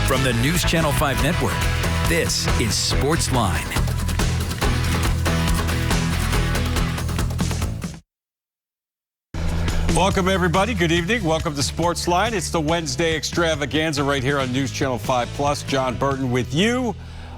From the News Channel 5 Network, this is SportsLine. Welcome, everybody. Good evening. Welcome to SportsLine. It's the Wednesday extravaganza right here on News Channel 5 Plus. Jon Burton with you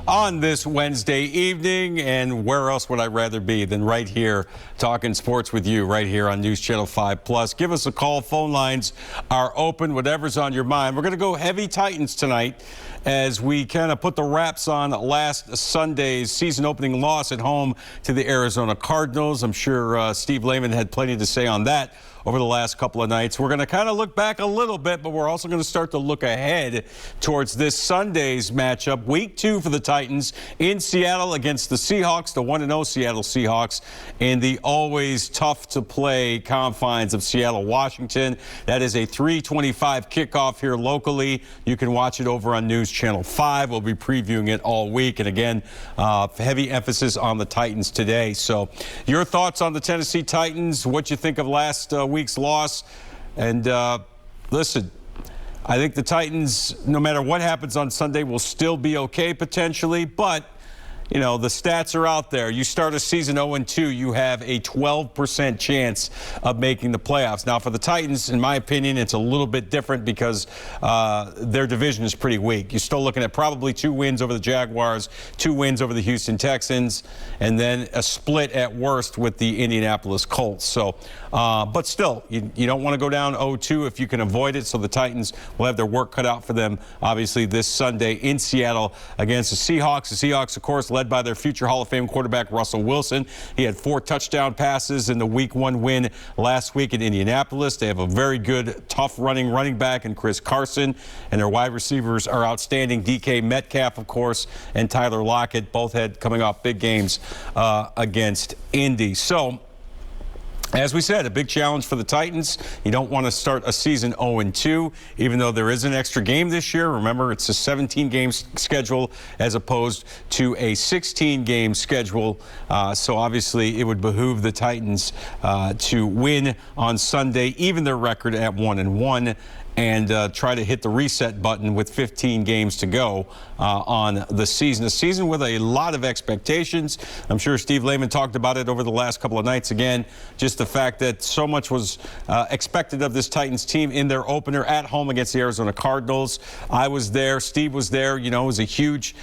on this Wednesday evening. And where else would I rather be than right here talking sports with you right here on News Channel 5 Plus. Give us a call. Phone lines are open. Whatever's on your mind. We're going to go heavy Titans tonight as we kind of put the wraps on last Sunday's season opening loss at home to the Arizona Cardinals. I'm sure Steve Lehman had plenty to say on that over the last couple of nights. We're going to kind of look back a little bit, but we're also going to start to look ahead towards this Sunday's matchup. Week 2 for the Titans in Seattle against the Seahawks, the 1-0 Seattle Seahawks, in the always tough to play confines of Seattle, Washington. That is a 3:25 kickoff here locally. You can watch it over on News Channel 5. We'll be previewing it all week. And again, heavy emphasis on the Titans today. So your thoughts on the Tennessee Titans, what you think of last week's loss. And listen, I think the Titans, no matter what happens on Sunday, will still be okay potentially. But, you know, the stats are out there. You start a season 0-2, you have a 12% chance of making the playoffs. Now, for the Titans, in my opinion, it's a little bit different because their division is pretty weak. You're still looking at probably 2 wins over the Jaguars, 2 wins over the Houston Texans, and then a split at worst with the Indianapolis Colts. So, but still, you don't want to go down 0-2 if you can avoid it. So the Titans will have their work cut out for them, obviously, this Sunday in Seattle against the Seahawks. The Seahawks, of course, led by their future Hall of Fame quarterback, Russell Wilson. He had 4 touchdown passes in the Week 1 win last week in Indianapolis. They have a very good, tough running back in Chris Carson, and their wide receivers are outstanding. DK Metcalf, of course, and Tyler Lockett, both had coming off big games against Indy. So, as we said, a big challenge for the Titans. You don't want to start a season 0-2, even though there is an extra game this year. Remember, it's a 17-game schedule as opposed to a 16-game schedule. So obviously, it would behoove the Titans to win on Sunday, even their record at 1-1. And try to hit the reset button with 15 games to go on the season. A season with a lot of expectations. I'm sure Steve Lehman talked about it over the last couple of nights again. Just the fact that so much was expected of this Titans team in their opener at home against the Arizona Cardinals. I was there. Steve was there. You know, it was a huge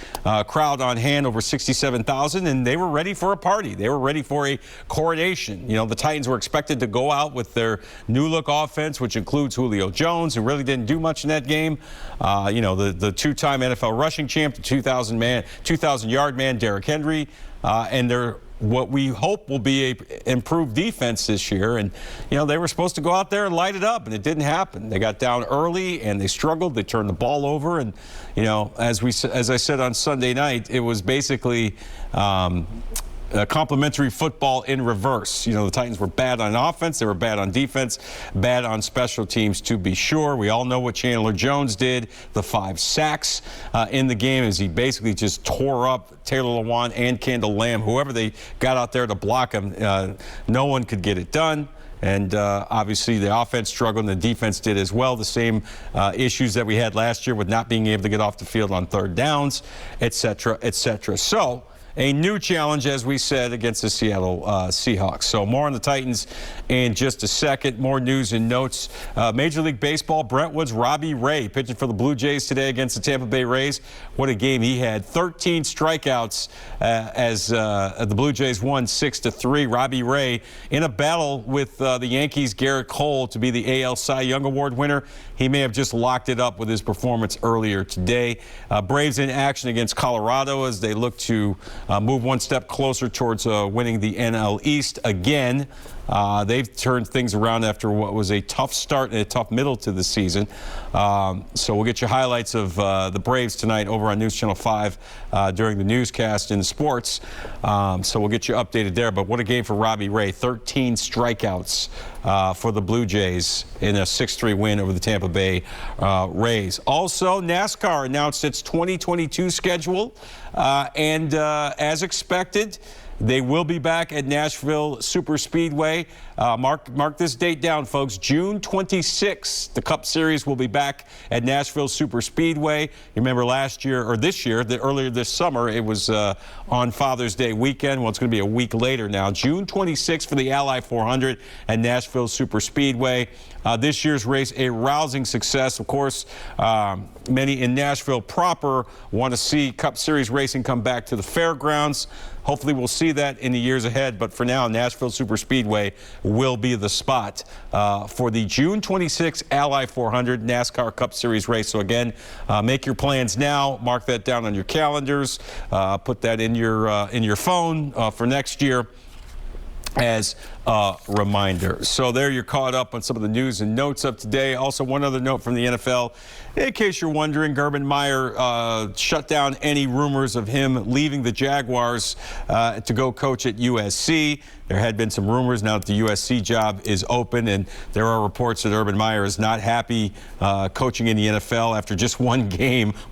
crowd on hand, over 67,000, and they were ready for a party. They were ready for a coronation. You know, the Titans were expected to go out with their new look offense, which includes Julio Jones, who really didn't do much in that game. You know, the 2-time NFL rushing champ, the 2,000-yard man, Derrick Henry, and they're what we hope will be a improved defense this year. And, you know, they were supposed to go out there and light it up, and it didn't happen. They got down early, and they struggled. They turned the ball over. And, you know, as I said on Sunday night, it was basically complimentary football in reverse. You know, the Titans were bad on offense. They were bad on defense, bad on special teams, to be sure. We all know what Chandler Jones did, the 5 sacks in the game, as he basically just tore up Taylor Lewan and Kendall Lamb. Whoever they got out there to block him, no one could get it done. And obviously the offense struggled and the defense did as well. The same issues that we had last year with not being able to get off the field on third downs, et cetera, et cetera. So, a new challenge, as we said, against the Seattle Seahawks. So more on the Titans in just a second. More news and notes. Major League Baseball, Brentwood's Robbie Ray pitching for the Blue Jays today against the Tampa Bay Rays. What a game he had. 13 strikeouts as the Blue Jays won 6-3. Robbie Ray in a battle with the Yankees' Garrett Cole to be the AL Cy Young Award winner. He may have just locked it up with his performance earlier today. Braves in action against Colorado as they look to move one step closer towards winning the NL East again. They've turned things around after what was a tough start and a tough middle to the season. So we'll get you highlights of the Braves tonight over on News Channel 5 during the newscast in the sports. So we'll get you updated there. But what a game for Robbie Ray. 13 strikeouts for the Blue Jays in a 6-3 win over the Tampa Bay Rays. Also, NASCAR announced its 2022 schedule. And as expected, they will be back at Nashville Super Speedway Mark this date down, folks. June 26th, the Cup Series will be back at Nashville Super Speedway. You remember last year, or this year, earlier this summer, it was on Father's Day weekend. Well, it's going to be a week later now. June 26th for the Ally 400 at Nashville Super Speedway. This year's race, a rousing success. Of course, many in Nashville proper want to see Cup Series racing come back to the fairgrounds. Hopefully we'll see that in the years ahead, but for now, Nashville Super Speedway will be the spot for the June 26th Ally 400 NASCAR Cup Series race. So again, make your plans now. Mark that down on your calendars. Put that in your phone for next year as a reminder. So there, you're caught up on some of the news and notes of today. Also, one other note from the NFL. In case you're wondering, Urban Meyer shut down any rumors of him leaving the Jaguars to go coach at USC. There had been some rumors. Now that the USC job is open, and there are reports that Urban Meyer is not happy coaching in the NFL after just one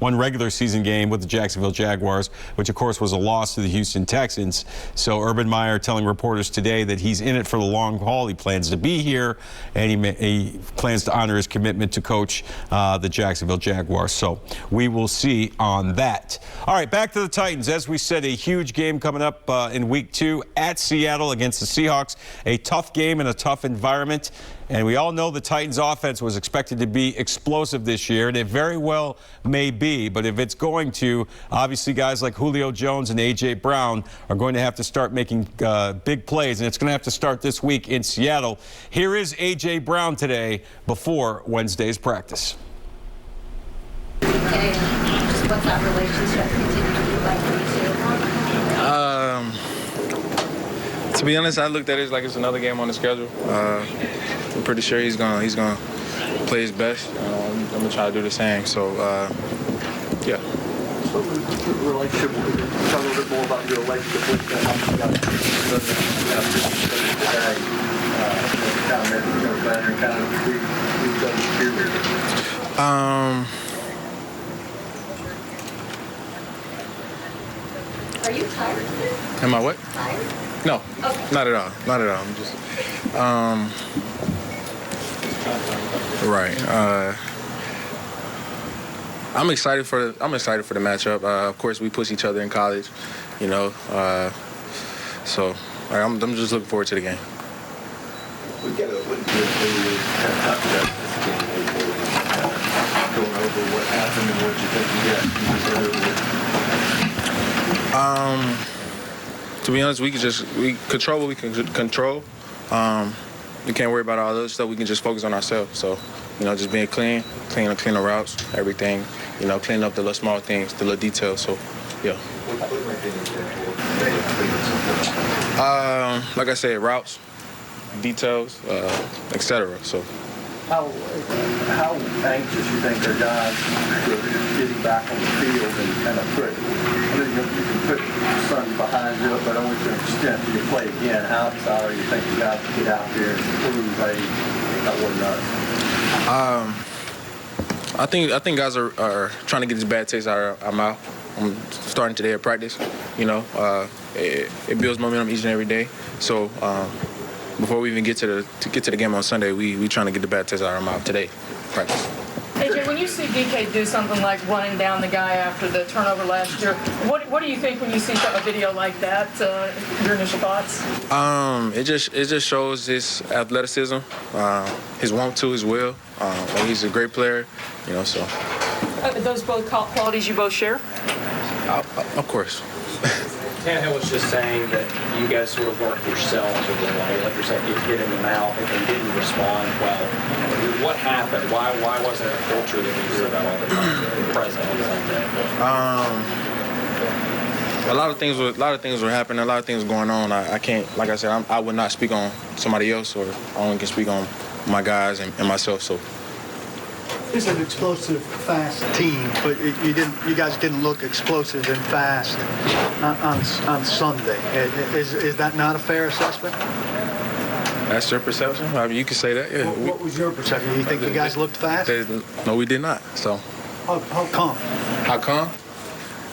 regular season game with the Jacksonville Jaguars, which of course was a loss to the Houston Texans. So Urban Meyer telling reporters today that he's in it for the long haul. He plans to be here, and he plans to honor his commitment to coach the Jacksonville Jaguars. So we will see on that. All right, back to the Titans. As we said, a huge game coming up in week 2 at Seattle against the Seahawks. A tough game in a tough environment. And we all know the Titans offense was expected to be explosive this year, and it very well may be. But if it's going to, obviously guys like Julio Jones and A.J. Brown are going to have to start making big plays, and it's going to have to start this week in Seattle. Here is A.J. Brown today before Wednesday's practice. Okay, just what's that relationship continue to be like for you two? To be honest, I looked at it like it's another game on the schedule. I'm pretty sure he's gonna play his best. I'm gonna try to do the same. So, yeah. So the relationship, tell a little bit more about your relationship with them. How you kind of met each other better and kind of be each other's cheerleaders. Are you tired? Am I what? Tired? No, Okay. not at all. Not at all. I'm just, right. I'm excited for the matchup. Of course, we push each other in college, you know. So I'm just looking forward to the game. We get a what kind of talk about this game, going over what happened and what you think you got. To be honest, we control what we can control. We can't worry about all the other stuff. We can just focus on ourselves. So, you know, just being clean the routes, everything. You know, cleaning up the little small things, the little details. So, yeah. Like I said, routes, details, etc. So. How anxious you think are guys for getting back on the field and kind of you can put Sun behind you, but only to an extent you play again. How excited are you think you guys to get out there and prove one another? I think guys are trying to get this bad taste out of our mouth. I'm starting today at practice. You know, it builds momentum each and every day. So. Before we even get to the game on Sunday, we trying to get the bad taste out of our mouth today. Practice. AJ, when you see DK do something like running down the guy after the turnover last year, what do you think when you see a video like that? Your initial thoughts? It just shows his athleticism, his want to, his will. He's a great player, you know. So. Those both qualities you both share? Of course. Tannehill was just saying that you guys sort of worked yourselves with them. You let yourself get hit in the mouth if they didn't respond well. What happened? Why wasn't the culture that we hear about all the time present on Sunday? A lot of things were happening. A lot of things were going on. I can't, like I said, I would not speak on somebody else, or I only can speak on my guys and myself. So. It's an explosive, fast team, but you guys didn't look explosive and fast on Sunday. Is that not a fair assessment? That's your perception? I mean, you can say that, yeah. What was your perception? You think you guys looked fast? No, we did not, so. How come? How come?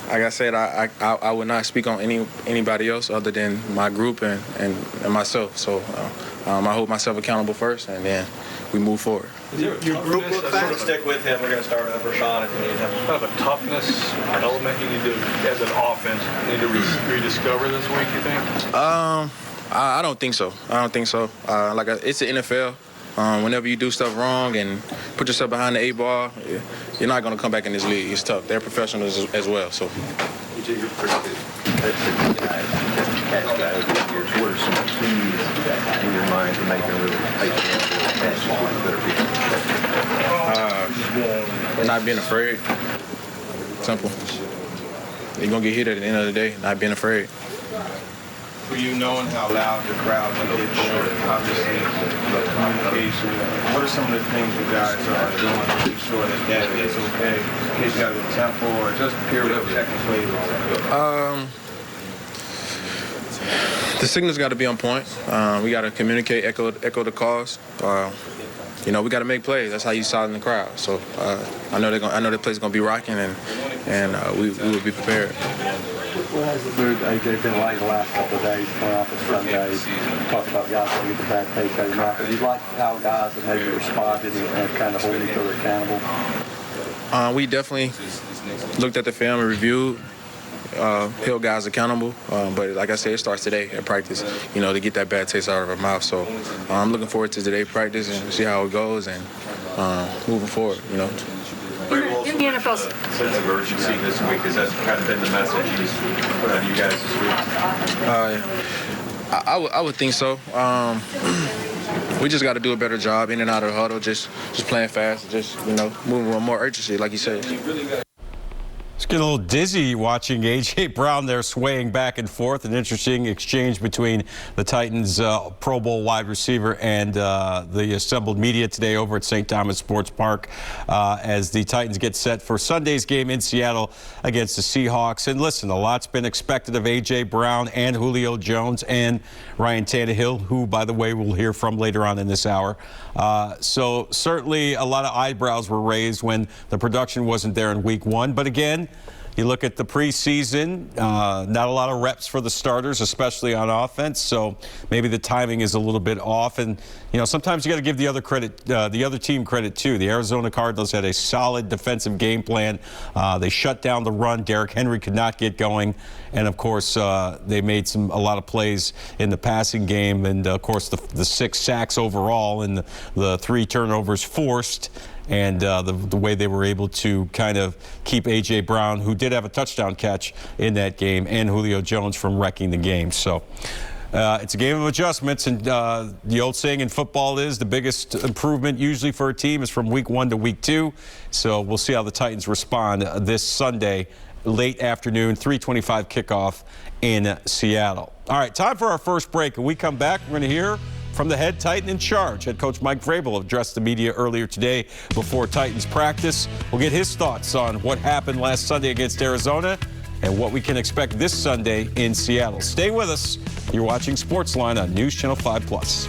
like I said, I would not speak on anybody else other than my group and myself. So I hold myself accountable first, and then we move forward. Your group look Sort of stick with him. We're going to start with Rashawn if you need him. Kind of a toughness element you need to, as an offense, need to rediscover this week, you think? I don't think so. It's the NFL. Whenever you do stuff wrong and put yourself behind the 8-ball, you're not going to come back in this league. It's tough. They're professionals as well. So. You're pretty good. Catch guys. What are some keys in your mind to making a really catch Not being afraid. Simple. You're going to get hit at the end of the day. Not being afraid. For you, knowing how loud the crowd can get there, obviously, the communication, what are some of the things you guys are doing to make sure that is okay? In case you got a tempo or just purely technically? The signal's got to be on point. We got to communicate, echo the calls. We got to make plays. That's how you saw it in the crowd. So I know the play's gonna be rocking, and we will be prepared. What has the mood, AJ, been like the last couple of days, coming off of Sunday? You talked about guys trying to get the bad taste out of your mouth. Do you like how guys have maybe responded and kind of holding each other accountable? We definitely looked at the film and reviewed, held guys accountable. But like I said, it starts today at practice, to get that bad taste out of our mouth. So I'm looking forward to today practice and see how it goes and moving forward, In the NFL Sense of urgency this week, has that kind of been the message he's put on you guys this week? I would think so. We just got to do a better job in and out of the huddle, just playing fast, just moving with more urgency, like you said. It's getting a little dizzy watching A.J. Brown there swaying back and forth. An interesting exchange between the Titans Pro Bowl wide receiver and the assembled media today over at St. Thomas Sports Park as the Titans get set for Sunday's game in Seattle against the Seahawks. And listen, a lot's been expected of A.J. Brown and Julio Jones and Ryan Tannehill, who, by the way, we'll hear from later on in this hour. So certainly a lot of eyebrows were raised when the production wasn't there in week one. But again, you look at the preseason, not a lot of reps for the starters, especially on offense. So maybe the timing is a little bit off. And, sometimes you got to give the other team credit, too. The Arizona Cardinals had a solid defensive game plan. They shut down the run. Derrick Henry could not get going. And, of course, they made a lot of plays in the passing game. And, of course, the 6 sacks overall and the 3 turnovers forced. And the way they were able to kind of keep A.J. Brown, who did have a touchdown catch in that game, and Julio Jones from wrecking the game. So it's a game of adjustments. And the old saying in football is the biggest improvement usually for a team is from week 1 to week 2. So we'll see how the Titans respond this Sunday, late afternoon, 3:25 kickoff in Seattle. All right, time for our first break. When we come back, we're going to hear from the head Titan in charge. Head coach Mike Vrabel addressed the media earlier today before Titans practice. We'll get his thoughts on what happened last Sunday against Arizona and what we can expect this Sunday in Seattle. Stay with us. You're watching SportsLine on News Channel 5+.